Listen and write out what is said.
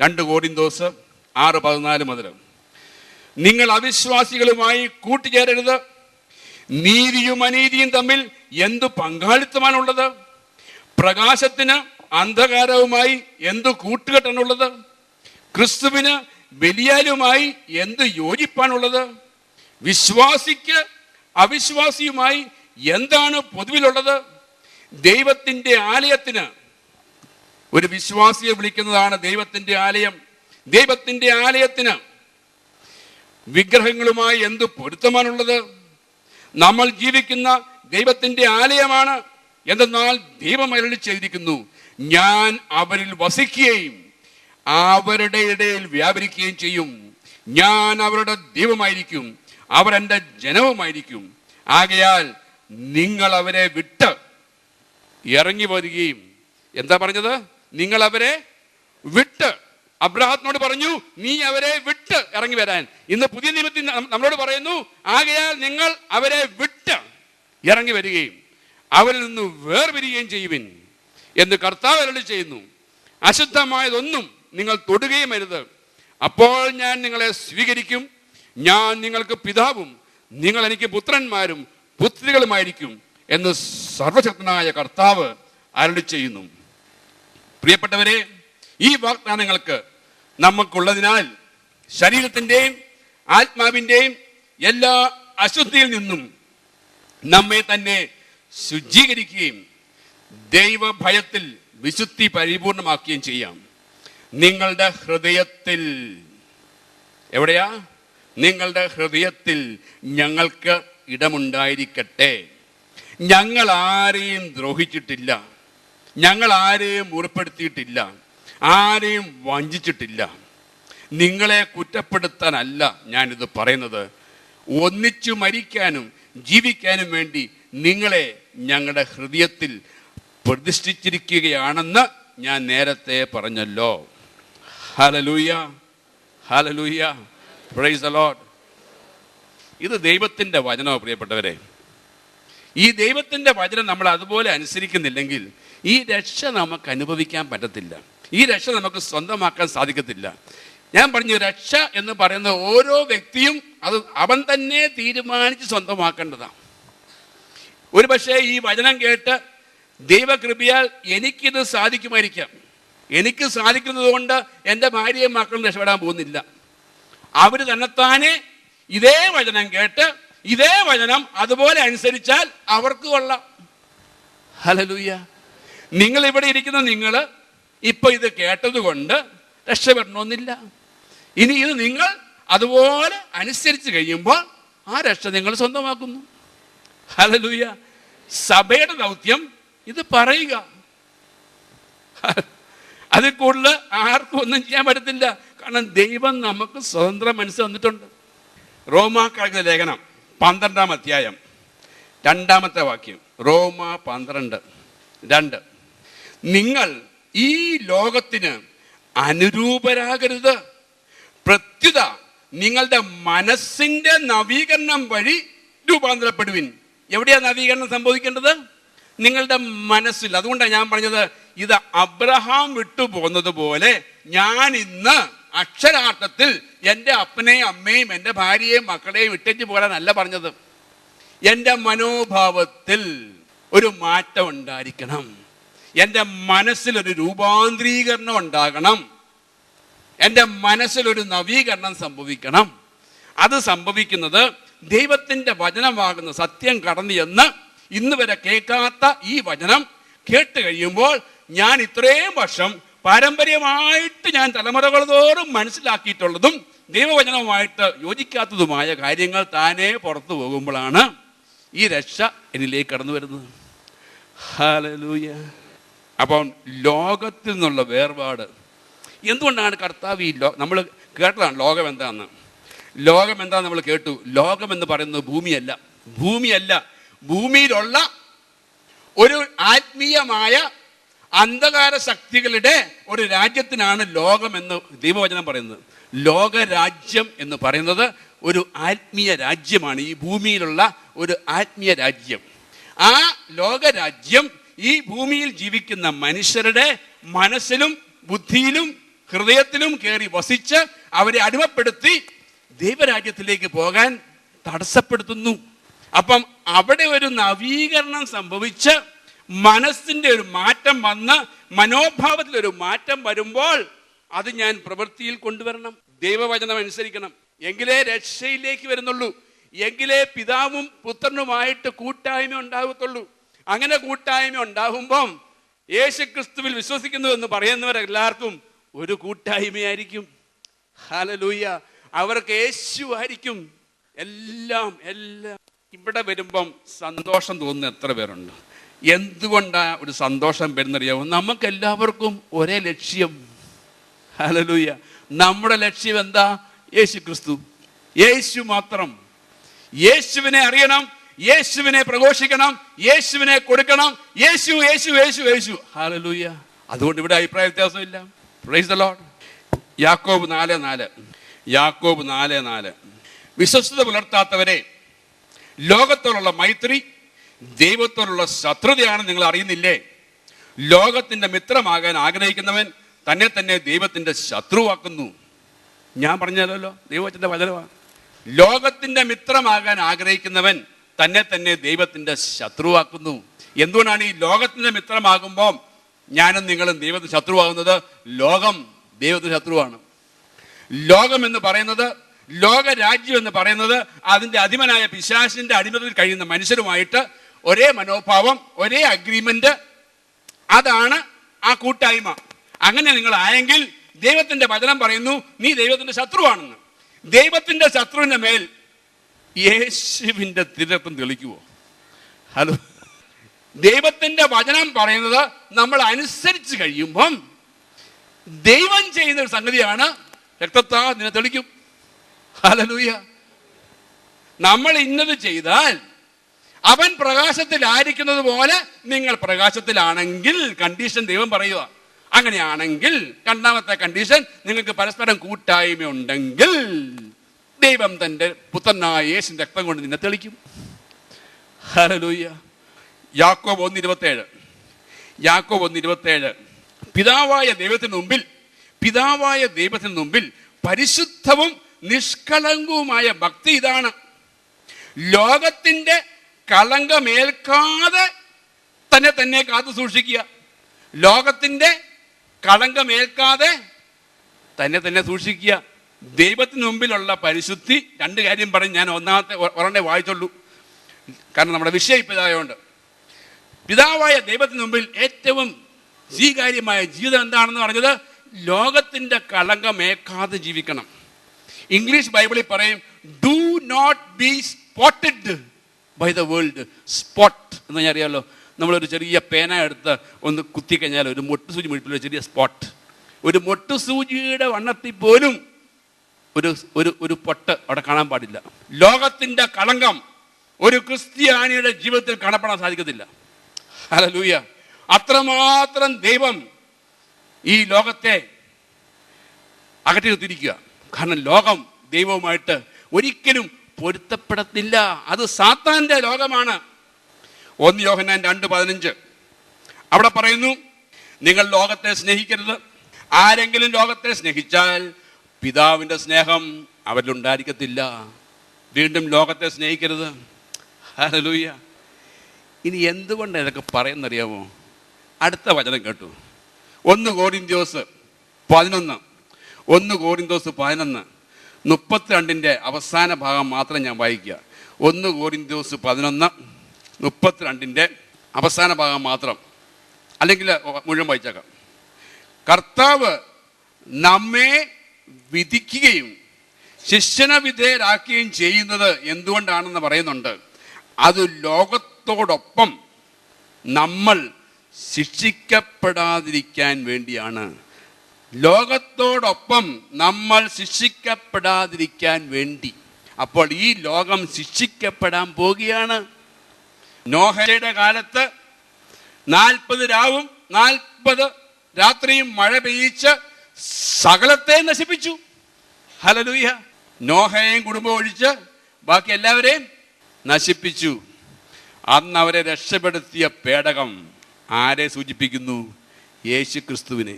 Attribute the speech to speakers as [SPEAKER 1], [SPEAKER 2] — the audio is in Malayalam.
[SPEAKER 1] 2 കോരിന്തോസ് 6:14 മുതൽ. നിങ്ങൾ അവിശ്വാസികളുമായി കൂട്ടുചേരരുത്. നീതിയും അനീതിയും തമ്മിൽ എന്തു പങ്കാളിത്തമാണുള്ളത്? പ്രകാശത്തിന് അന്ധകാരവുമായി എന്തു കൂട്ടുകെട്ടാണുള്ളത്? ക്രിസ്തുവിന് ബലിയാലുമായി എന്ത് യോജിപ്പാണുള്ളത്? വിശ്വാസിക്ക് അവിശ്വാസിയുമായി എന്താണ് പൊതുവിലുള്ളത്? ദൈവത്തിൻ്റെ ആലയത്തിന്, ഒരു വിശ്വാസിയെ വിളിക്കുന്നതാണ് ദൈവത്തിൻ്റെ ആലയം, ദൈവത്തിൻ്റെ ആലയത്തിന് വിഗ്രഹങ്ങളുമായി എന്ത് പൊരുത്തമാണുള്ളത്? നമ്മൾ ജീവിക്കുന്ന ദൈവത്തിൻ്റെ ആലയമാണ്. എന്തെന്നാൽ ദൈവം അരുളി ചെയ്തിരിക്കുന്നു, ഞാൻ അവരിൽ വസിക്കുകയും അവരുടെ ഇടയിൽ വ്യാപരിക്കുകയും ചെയ്യും. ഞാൻ അവരുടെ ദൈവമായിരിക്കും, അവർ എൻ്റെ ജനവുമായിരിക്കും. ആകയാൽ നിങ്ങൾ അവരെ വിട്ട് ഇറങ്ങി വരികയും. എന്താ പറഞ്ഞത്? നിങ്ങൾ അവരെ വിട്ട്. അബ്രാഹത്തിനോട് പറഞ്ഞു, നീ അവരെ വിട്ട് ഇറങ്ങി വരാൻ. ഇന്ന് പുതിയ നിയമത്തിൽ നമ്മളോട് പറയുന്നു, ആകയാൽ നിങ്ങൾ അവരെ വിട്ട് ഇറങ്ങി വരികയും അവരിൽ നിന്ന് വേർപിരിയുകയും ചെയ്യുവിൻ എന്ന് കർത്താവ് അരുളി ചെയ്യുന്നു. അശുദ്ധമായതൊന്നും നിങ്ങൾ തൊടുകയും അരുത്. അപ്പോൾ ഞാൻ നിങ്ങളെ സ്വീകരിക്കും. ഞാൻ നിങ്ങൾക്ക് പിതാവും നിങ്ങൾ എനിക്ക് പുത്രന്മാരും പുത്രികളുമായിരിക്കും എന്ന് സർവശക്തനായ കർത്താവ് അരുളി ചെയ്യുന്നു. പ്രിയപ്പെട്ടവരെ, ഈ വാഗ്ദാനങ്ങൾക്ക് നമുക്കുള്ളതിനാൽ ശരീരത്തിൻ്റെയും ആത്മാവിൻ്റെയും എല്ലാ അശുദ്ധിയിൽ നിന്നും നമ്മെ തന്നെ ശുചീകരിക്കുകയും ദൈവഭയത്തിൽ വിശുദ്ധി പരിപൂർണമാക്കുകയും ചെയ്യാം. നിങ്ങളുടെ ഹൃദയത്തിൽ, എവിടെയാ? നിങ്ങളുടെ ഹൃദയത്തിൽ ഞങ്ങൾക്ക് ഇടമുണ്ടായിരിക്കട്ടെ. ഞങ്ങൾ ആരെയും ദ്രോഹിച്ചിട്ടില്ല, ഞങ്ങൾ ആരെയും മുറിപ്പെടുത്തിയിട്ടില്ല, ആരെയും വഞ്ചിച്ചിട്ടില്ല. നിങ്ങളെ കുറ്റപ്പെടുത്താനല്ല ഞാനിത് പറയുന്നത്. ഒന്നിച്ചു മരിക്കാനും ജീവിക്കാനും വേണ്ടി നിങ്ങളെ ഞങ്ങളുടെ ഹൃദയത്തിൽ പ്രതിഷ്ഠിച്ചിരിക്കുകയാണെന്ന് ഞാൻ നേരത്തെ പറഞ്ഞല്ലോ. Hallelujah, hallelujah, praise the Lord. ഇത് ദൈവത്തിൻ്റെ വചനമാണ് പ്രിയപ്പെട്ടവരെ. ഈ ദൈവത്തിൻ്റെ വചനം നമ്മൾ അതുപോലെ അനുസരിക്കുന്നില്ലെങ്കിൽ ഈ രക്ഷ നമുക്ക് അനുഭവിക്കാൻ പറ്റത്തില്ല. ഈ രക്ഷ നമുക്ക് സ്വന്തമാക്കാൻ സാധിക്കത്തില്ല. ഞാൻ പറഞ്ഞു, രക്ഷ എന്ന് പറയുന്ന ഓരോ വ്യക്തിയും അത് അവൻ തന്നെ തീരുമാനിച്ച് സ്വന്തമാക്കേണ്ടതാണ്. ഒരു പക്ഷേ ഈ വചനം കേട്ട് ദൈവകൃപയാൽ എനിക്കിത് സാധിക്കുമായിരിക്കാം. എനിക്ക് സാധിക്കുന്നത് കൊണ്ട് എൻ്റെ ഭാര്യയും മക്കളും രക്ഷപ്പെടാൻ പോകുന്നില്ല. അവർ തന്നെത്താനെ ഇതേ വചനം കേട്ട് ഇതേ വചനം അതുപോലെ അനുസരിച്ചാൽ അവർക്ക് കൊള്ളാം. ഹല്ലേലൂയ. നിങ്ങൾ ഇവിടെ ഇരിക്കുന്ന നിങ്ങൾ ഇപ്പൊ ഇത് കേട്ടത് കൊണ്ട് രക്ഷപ്പെടണമെന്നില്ല. ഇനി ഇത് നിങ്ങൾ അതുപോലെ അനുസരിച്ച് കഴിയുമ്പോൾ ആ രക്ഷ നിങ്ങൾ സ്വന്തമാക്കുന്നു. ഹല്ലേലൂയ. സഭയുടെ ദൗത്യം ഇത് പറയുക. അതിൽ കൂടുതൽ ആർക്കും ഒന്നും ചെയ്യാൻ പറ്റത്തില്ല. കാരണം ദൈവം നമുക്ക് സ്വതന്ത്ര മനസ്സ് തന്നിട്ടുണ്ട്. റോമാക്കാരുടെ ലേഖനം 12-ാം അധ്യായം 2-ാമത്തെ വാക്യം. റോമ 12:2. നിങ്ങൾ ഈ ലോകത്തിന് അനുരൂപരാകരുത്, പ്രത്യുത നിങ്ങളുടെ മനസ്സിന്റെ നവീകരണം വഴി രൂപാന്തരപ്പെടുവിൻ. എവിടെയാ നവീകരണം സംഭവിക്കേണ്ടത്? നിങ്ങളുടെ മനസ്സിൽ. അതുകൊണ്ടാണ് ഞാൻ പറഞ്ഞത്, ഇത് അബ്രഹാം വിട്ടുപോകുന്നത് പോലെ ഞാൻ ഇന്ന് അക്ഷരാർത്ഥത്തിൽ എൻ്റെ അപ്പനെയും അമ്മയും എൻ്റെ ഭാര്യയെയും മക്കളെയും ഇട്ടേച്ച് പോരാനല്ല പറഞ്ഞത്. എൻ്റെ മനോഭാവത്തിൽ ഒരു മാറ്റം ഉണ്ടായിരിക്കണം. എൻ്റെ മനസ്സിലൊരു രൂപാന്തരീകരണം ഉണ്ടാകണം. എൻ്റെ മനസ്സിലൊരു നവീകരണം സംഭവിക്കണം. അത് സംഭവിക്കുന്നത് ദൈവത്തിൻ്റെ വചനമാകുന്ന സത്യം കടന്നു എന്ന് ഇന്ന് വരെ കേൾക്കാത്ത ഈ വചനം കേട്ട് കഴിയുമ്പോൾ ഞാൻ ഇത്രയും വർഷം പാരമ്പര്യമായിട്ട് ഞാൻ തലമുറകൾ തോറും മനസ്സിലാക്കിയിട്ടുള്ളതും ദൈവവചനവുമായിട്ട് യോജിക്കാത്തതുമായ കാര്യങ്ങൾ താനേ പുറത്തു പോകുമ്പോഴാണ് ഈ രക്ഷ എന്നിലേക്ക് കടന്നു വരുന്നത്. ഹല്ലേലൂയ. അപ്പം ലോകത്തിൽ നിന്നുള്ള വേർപാട് എന്തുകൊണ്ടാണ് കർത്താവ് നമ്മൾ കേട്ടതാണ് ലോകം എന്താന്ന്. ലോകം എന്താന്ന് നമ്മൾ കേട്ടു. ലോകം എന്ന് പറയുന്നത് ഭൂമിയല്ല. ഭൂമിയിലുള്ള ഒരു ആത്മീയമായ അന്ധകാര ശക്തികളുടെ ഒരു രാജ്യത്തിനാണ് ലോകം എന്ന് ദൈവവചനം പറയുന്നത്. ലോകരാജ്യം എന്ന് പറയുന്നത് ഒരു ആത്മീയ രാജ്യമാണ്. ഈ ഭൂമിയിലുള്ള ഒരു ആത്മീയ രാജ്യം. ആ ലോകരാജ്യം ഈ ഭൂമിയിൽ ജീവിക്കുന്ന മനുഷ്യരുടെ മനസ്സിലും ബുദ്ധിയിലും ഹൃദയത്തിലും കയറി വസിച്ച് അവരെ അടിമപ്പെടുത്തി ദൈവരാജ്യത്തിലേക്ക് പോകാൻ തടസ്സപ്പെടുത്തുന്നു. അപ്പം അവിടെ ഒരു നവീകരണം സംഭവിച്ച് മനസ്സിന്റെ ഒരു മാറ്റം വന്ന് മനോഭാവത്തിൽ ഒരു മാറ്റം വരുമ്പോൾ അത് ഞാൻ പ്രവൃത്തിയിൽ കൊണ്ടുവരണം. ദൈവവചനം അനുസരിക്കണം. എങ്കിലേ രക്ഷയിലേക്ക് വരുന്നുള്ളൂ. എങ്കിലേ പിതാവും പുത്രനുമായിട്ട് കൂട്ടായ്മ ഉണ്ടാകത്തുള്ളൂ. അങ്ങനെ കൂട്ടായ്മ ഉണ്ടാകുമ്പം യേശുക്രിസ്തുവിൽ വിശ്വസിക്കുന്നു എന്ന് പറയുന്നവരെല്ലാവർക്കും ഒരു കൂട്ടായ്മയായിരിക്കും. ഹല്ലേലൂയ. അവർക്ക് യേശു ആയിരിക്കും എല്ലാം. ഇവിടെ വരുമ്പം സന്തോഷം തോന്നുന്ന എത്ര പേരുണ്ട്? എന്തുകൊണ്ടാ ഒരു സന്തോഷം വരുന്നറിയാമോ? നമുക്ക് എല്ലാവർക്കും ഒരേ ലക്ഷ്യം. ഹല്ലേലൂയ. നമ്മുടെ ലക്ഷ്യം എന്താ? യേശുക്രിസ്തു. യേശു മാത്രം. യേശുവിനെ അറിയണം, യേശുവിനെ പ്രഘോഷിക്കണം, യേശുവിനെ കൊടുക്കണം. യേശു യേശു യേശു യേശു. ഹല്ലേലൂയ. അതുകൊണ്ട് ഇവിടെ അഭിപ്രായ വ്യത്യാസമില്ല. Praise the Lord. യാക്കോബ് 4:4. യാക്കോബ് 4:4. വിശ്വസ്തത പുലർത്താത്തവരെ, ലോകത്തോടുള്ള മൈത്രി ദൈവത്തോടുള്ള ശത്രുതയാണ് നിങ്ങൾ അറിയുന്നില്ലേ? ലോകത്തിന്റെ മിത്രമാകാൻ ആഗ്രഹിക്കുന്നവൻ തന്നെ തന്നെ ദൈവത്തിന്റെ ശത്രുവാക്കുന്നു. ഞാൻ പറഞ്ഞല്ലോ, ദൈവത്തിന്റെ വചനമാണ്. ലോകത്തിന്റെ മിത്രമാകാൻ ആഗ്രഹിക്കുന്നവൻ തന്നെ തന്നെ ദൈവത്തിന്റെ ശത്രുവാക്കുന്നു. എന്തുകൊണ്ടാണ് ഈ ലോകത്തിന്റെ മിത്രമാകുമ്പോൾ ഞാനും നിങ്ങളും ദൈവത്തിന് ശത്രുവാകുന്നത്? ലോകം ദൈവത്തിന് ശത്രുവാണ്. ലോകം എന്ന് പറയുന്നത്, ലോകരാജ്യം എന്ന് പറയുന്നത് അതിന്റെ അധിപനായ പിശാചിന്റെ അടിമതയിൽ കഴിയുന്ന മനുഷ്യരുമായിട്ട് ഒരേ മനോഭാവം, ഒരേ അഗ്രിമെന്റ്. അതാണ് ആ കൂട്ടായ്മ. അങ്ങനെ നിങ്ങൾ ആയെങ്കിൽ ദൈവത്തിന്റെ വചനം പറയുന്നു നീ ദൈവത്തിന്റെ ശത്രുവാണെന്ന്. ദൈവത്തിന്റെ ശത്രുവിന്റെ മേൽ യേശുവിന്റെ തിരക്തം തെളിക്കുവോ? ഹലോ. ദൈവത്തിന്റെ വചനം പറയുന്നത് നമ്മൾ അനുസരിച്ച് കഴിയുമ്പം ദൈവം ചെയ്യുന്ന ഒരു സംഗതിയാണ്, രക്തത്താ നിന്നെ തെളിക്കും. ഹല്ലേലൂയ. നമ്മൾ ഇന്നത് ചെയ്താൽ അവൻ പ്രകാശത്തിലായിരിക്കുന്നത് പോലെ നിങ്ങൾ പ്രകാശത്തിലാണെങ്കിൽ, കണ്ടീഷൻ ദൈവം പറയുക. അങ്ങനെയാണെങ്കിൽ രണ്ടാമത്തെ കണ്ടീഷൻ, നിങ്ങൾക്ക് പരസ്പരം കൂട്ടായ്മ ഉണ്ടെങ്കിൽ ദൈവം തന്റെ പുത്രനായ യേശുവിന്റെ രക്തം കൊണ്ട് നിന്നെ തെളിക്കും. ഹല്ലേലൂയ. യാക്കോബ് 1:27. യാക്കോബ് 1:27. പിതാവായ ദൈവത്തിന് മുമ്പിൽ പരിശുദ്ധവും നിഷ്കളങ്കവുമായ ഭക്തി ഇതാണ്: ലോകത്തിന്റെ കളങ്കമേൽക്കാതെ തന്നെ കാത്തു സൂക്ഷിക്കുക. ലോകത്തിന്റെ കളങ്കമേൽക്കാതെ തന്നെ സൂക്ഷിക്കുക. ദൈവത്തിന് മുമ്പിലുള്ള പരിശുദ്ധി. രണ്ട് കാര്യം പറഞ്ഞ് ഞാൻ ഒരെണ്ണേ വായിച്ചുള്ളൂ, കാരണം നമ്മുടെ വിഷയം ഇപ്പം ഇതായതുകൊണ്ട്. പിതാവായ ദൈവത്തിന് മുമ്പിൽ ഏറ്റവും സ്വീകാര്യമായ ജീവിതം എന്താണെന്ന് പറഞ്ഞത്? ലോകത്തിന്റെ കളങ്കമേക്കാതെ ജീവിക്കണം. ഇംഗ്ലീഷ് ബൈബിളിൽ പറയും do not be spotted by the world. Spot എന്ന് ഞാൻ അറിയാമല്ലോ, നമ്മളൊരു ചെറിയ പേന എടുത്ത് ഒന്ന് കുത്തിക്കഴിഞ്ഞാൽ ഒരു മൊട്ടുസൂചി മുഴുപ്പിൽ ചെറിയ സ്പോട്ട്. ഒരു മൊട്ടുസൂചിയുടെ വണ്ണത്തിൽ പോലും ഒരു പൊട്ട് അവിടെ കാണാൻ പാടില്ല. ലോകത്തിന്റെ കളങ്കം ഒരു ക്രിസ്ത്യാനിയുടെ ജീവിതത്തിൽ കാണപ്പെടാൻ സാധിക്കത്തില്ല. ഹല്ലേലൂയ. അത്രമാത്രം ദൈവം ഈ ലോകത്തെ അകറ്റി നിർത്തിയിരിക്കുക. കാരണം ലോകം ദൈവവുമായിട്ട് ഒരിക്കലും പൊരുത്തപ്പെടത്തില്ല. അത് സാത്താന്റെ ലോകമാണ്. 1 യോഹന്നാൻ 2:15 അവിടെ പറയുന്നു, നിങ്ങൾ ലോകത്തെ സ്നേഹിക്കരുത്. ആരെങ്കിലും ലോകത്തെ സ്നേഹിച്ചാൽ പിതാവിന്റെ സ്നേഹം അവരിലുണ്ടായിരിക്കത്തില്ല. വീണ്ടും ലോകത്തെ സ്നേഹിക്കരുത്. ഹല്ലേലൂയ. ഇനി എന്തുകൊണ്ട് ഇതൊക്കെ പറയുന്നറിയാമോ? അടുത്ത വചനം കേട്ടു. 1 കോരിന്ത്യോസ് 11. 1 കോരിന്ത്യോസ് 11:32 അവസാന ഭാഗം മാത്രം ഞാൻ വായിക്കുക. 1 കോരിന്ത്യോസ് 11:32 അവസാന ഭാഗം മാത്രം, അല്ലെങ്കിൽ മുഴുവൻ വായിച്ചേക്കാം. കർത്താവ് നമ്മെ വിധിക്കുകയും ശിക്ഷണ വിധേയരാക്കുകയും ചെയ്യുന്നത് എന്തുകൊണ്ടാണെന്ന് പറയുന്നുണ്ട്. അത് ലോകത്തോടൊപ്പം നമ്മൾ ശിക്ഷിക്കപ്പെടാതിരിക്കാൻ വേണ്ടിയാണ്. ലോകത്തോടൊപ്പം നമ്മൾ ശിക്ഷിക്കപ്പെടാതിരിക്കാൻ വേണ്ടി. അപ്പോൾ ഈ ലോകം ശിക്ഷിക്കപ്പെടാൻ പോകുകയാണ്. നോഹയുടെ കാലത്ത് 40 രാവും 40 രാത്രിയും മഴ പെയ്യിച്ച് സകലത്തെ നശിപ്പിച്ചു. ഹല്ലേലൂയ. നോഹയെയും കുടുംബം ഒഴിച്ച് ബാക്കി എല്ലാവരെയും നശിപ്പിച്ചു. അന്ന് അവരെ രക്ഷപ്പെടുത്തിയ പേടകം ആരെ സൂചിപ്പിക്കുന്നു? യേശു ക്രിസ്തുവിനെ.